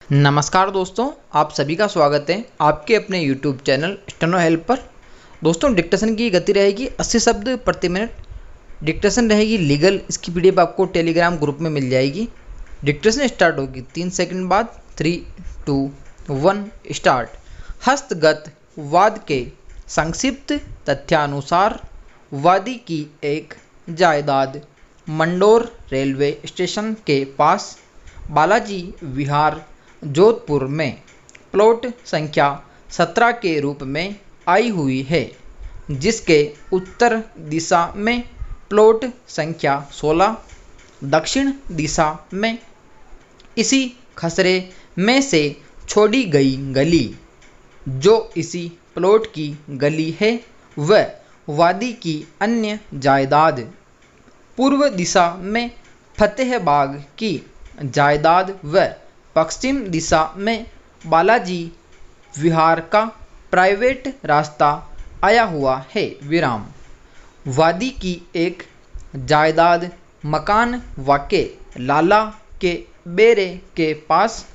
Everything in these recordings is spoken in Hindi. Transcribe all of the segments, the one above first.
नमस्कार दोस्तों, आप सभी का स्वागत है आपके अपने YouTube चैनल स्टेनो हेल्प पर। दोस्तों, डिक्टेशन की गति रहेगी 80 शब्द प्रति मिनट। डिक्टेशन रहेगी लीगल। इसकी पीडीएफ आपको टेलीग्राम ग्रुप में मिल जाएगी। डिक्टेशन स्टार्ट होगी 3 सेकंड बाद। 3, 2, 1 स्टार्ट। हस्तगत वाद के संक्षिप्त तथ्यानुसार वादी की एक जायदाद मंडोर रेलवे स्टेशन के पास बालाजी विहार जोधपुर में प्लॉट संख्या 17 के रूप में आई हुई है, जिसके उत्तर दिशा में प्लॉट संख्या 16, दक्षिण दिशा में इसी खसरे में से छोड़ी गई गली जो इसी प्लॉट की गली है वह वादी की अन्य जायदाद। पूर्व दिशा में फतेहबाग की जायदाद व पश्चिम दिशा में बालाजी विहार का प्राइवेट रास्ता आया हुआ है। विराम। वादी की एक जायदाद मकान वाके लाला के बेरे के पास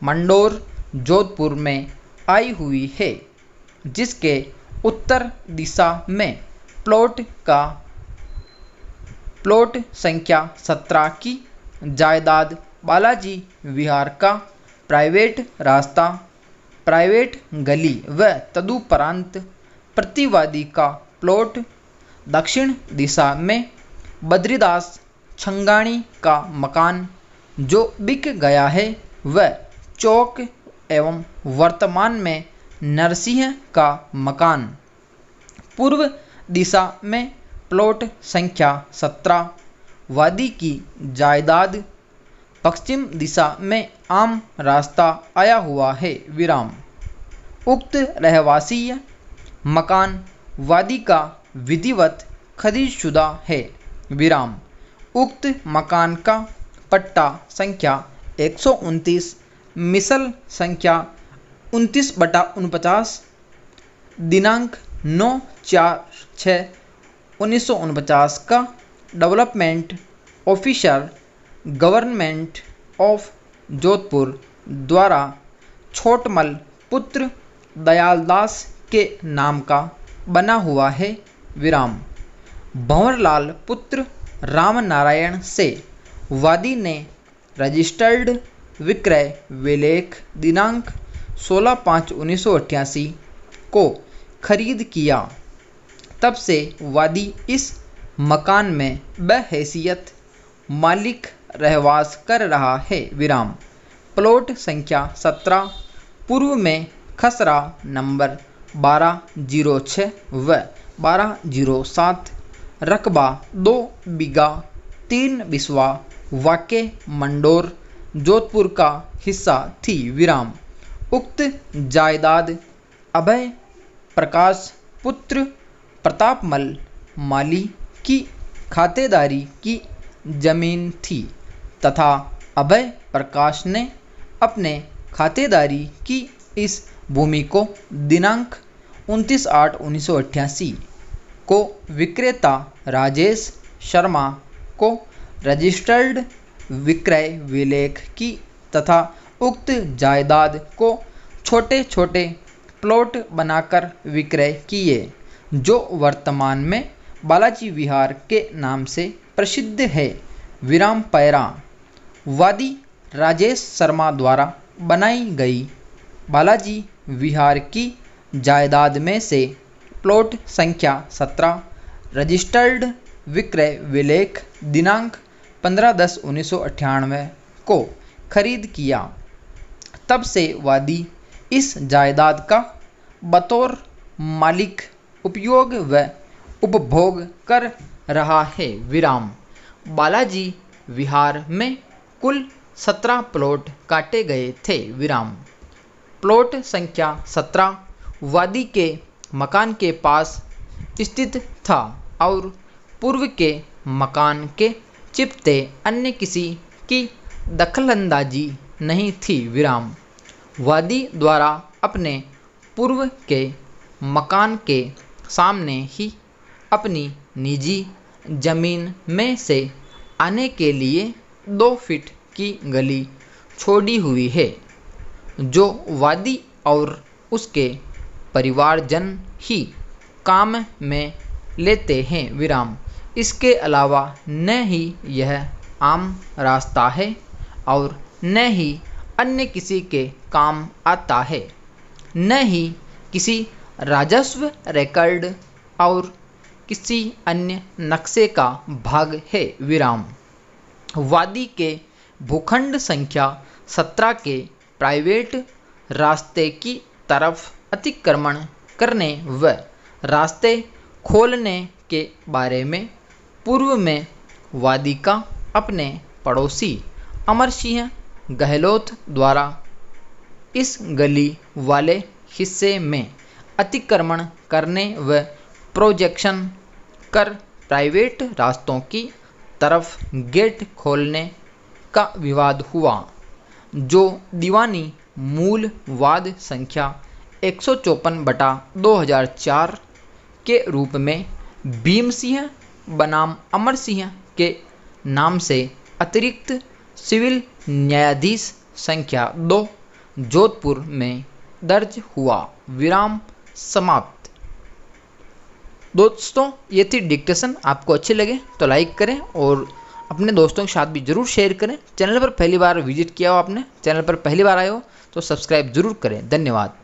मंडोर जोधपुर में आई हुई है, जिसके उत्तर दिशा में प्लॉट संख्या 17 की जायदाद बालाजी विहार का प्राइवेट रास्ता, प्राइवेट गली व तदुपरांत प्रतिवादी का प्लॉट दक्षिण दिशा में बद्रीदास छंगाणी का मकान जो बिक गया है वह चौक एवं वर्तमान में नरसिंह का मकान। पूर्व दिशा में प्लॉट संख्या 17 वादी की जायदाद। पश्चिम दिशा में आम रास्ता आया हुआ है। विराम। उक्त रहवासीय मकान वादी का विधिवत खरीदशुदा है। विराम। उक्त मकान का पट्टा संख्या 129 मिसल संख्या 29/49 दिनांक 9/4/1949 का development officer government of Jodhpur द्वारा छोटमल पुत्र दयालदास के नाम का बना हुआ है। विराम। भंवरलाल पुत्र रामनारायण से वादी ने रजिस्टर्ड विक्रय विलेख दिनांक 16/5/1988 को खरीद किया। तब से वादी इस मकान में बहैसियत मालिक रहवास कर रहा है। विराम। प्लॉट संख्या 17 पूर्व में खसरा नंबर 1206 व 1207 रकबा 2 बीघा 3 बिस्वा वाके मंडोर जोधपुर का हिस्सा थी। विराम। उक्त जायदाद अभय प्रकाश पुत्र प्रतापमल माली की खातेदारी की जमीन थी तथा अभय प्रकाश ने अपने खातेदारी की इस भूमि को दिनांक 29/8/1988 को विक्रेता राजेश शर्मा को रजिस्टर्ड विक्रय विलेख की तथा उक्त जायदाद को छोटे छोटे प्लॉट बनाकर विक्रय किए, जो वर्तमान में बालाजी विहार के नाम से प्रसिद्ध है। विराम। पैरा। वादी राजेश शर्मा द्वारा बनाई गई बालाजी विहार की जायदाद में से प्लॉट संख्या 17 रजिस्टर्ड विक्रय विलेख दिनांक 15/10/1998 को खरीद किया। तब से वादी इस जायदाद का बतौर मालिक उपयोग व उपभोग कर रहा है। विराम। बालाजी विहार में कुल 17 प्लॉट काटे गए थे। विराम। प्लॉट संख्या 17 वादी के मकान के पास स्थित था और पूर्व के मकान के चिपते अन्य किसी की दखलंदाजी नहीं थी। विराम। वादी द्वारा अपने पूर्व के मकान के सामने ही अपनी निजी जमीन में से आने के लिए 2 फीट की गली छोड़ी हुई है। जो वादी और उसके परिवारजन ही काम में लेते हैं विराम। इसके अलावा न ही यह आम रास्ता है और न ही अन्य किसी के काम आता है, न ही किसी राजस्व रिकॉर्ड और किसी अन्य नक्शे का भाग है विराम। वादी के भूखंड संख्या 17 के प्राइवेट रास्ते की तरफ अतिक्रमण करने व रास्ते खोलने के बारे में पूर्व में वादी का अपने पड़ोसी अमर सिंह गहलोत द्वारा इस गली वाले हिस्से में अतिक्रमण करने व प्रोजेक्शन कर प्राइवेट रास्तों की तरफ गेट खोलने का विवाद हुआ, जो दीवानी मूल वाद संख्या 154/2004 के रूप में भीम सिंह बनाम अमर सिंह के नाम से अतिरिक्त सिविल न्यायाधीश संख्या 2 जोधपुर में दर्ज हुआ। विराम समाप्त। दोस्तों, ये थी डिक्टेशन। आपको अच्छे लगे तो लाइक करें और अपने दोस्तों के साथ भी ज़रूर शेयर करें। चैनल पर पहली बार विजिट किया हो आपने, चैनल पर पहली बार आए हो तो सब्सक्राइब ज़रूर करें। धन्यवाद।